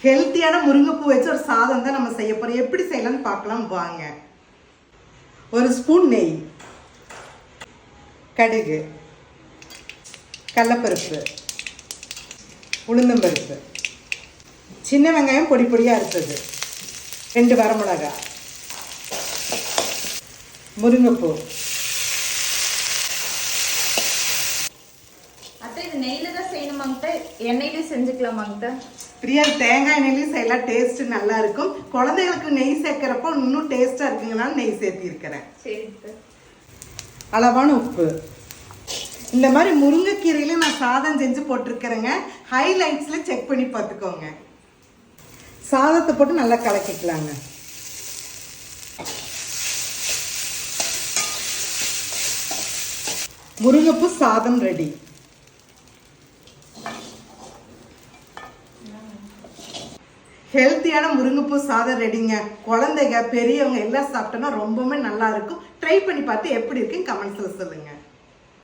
ஹெல்த்தியான முருங்கைப்பூ வச்சு ஒரு சாதம் தான் நம்ம செய்ய போறோம். எப்படி செய்யலாம்னு பார்க்கலாம் வாங்க. ஒரு ஸ்பூன் நெய், கடுகு, கடலைப்பருப்பு, உளுந்தம்பருப்பு, சின்ன வெங்காயம் பொடி பொடியாக அரைச்சது, 2 வரமிளகாய், முருங்கைப்பூ. இது நெய்ல தான் செய்யணுமாங்க, எண்ணெயிலையும் செஞ்சுக்கலாமாங்க? பிரியா, தேங்காய் எண்ணெயிலையும் செய்யலாம், டேஸ்ட் நல்லா இருக்கும். குழந்தைகளுக்கு நெய் சேர்க்கிறப்போ இன்னும் டேஸ்டா இருக்குங்கனால நெய் சேர்த்தி இருக்கிறேன். அளவான உப்பு. இந்த மாதிரி முருங்கைக்கீரையில நான் சாதம் செஞ்சு போட்டிருக்கிறேங்க. ஹைலைட்ஸ்ல செக் பண்ணி பார்த்துக்கோங்க. சாதத்தை போட்டு நல்லா கலக்கிக்கலாங்க. முருங்கைப்பூ சாதம் ரெடி. ஹெல்த்தியான முருங்கைப்பூ சாதம் ரெடிங்க. குழந்தைங்க பெரியவங்க எல்லாம் சாப்பிட்டோன்னா ரொம்பவே நல்லா இருக்கும். ட்ரை பண்ணி பார்த்து எப்படி இருக்குன்னு கமெண்ட்ஸ்ல சொல்லுங்க.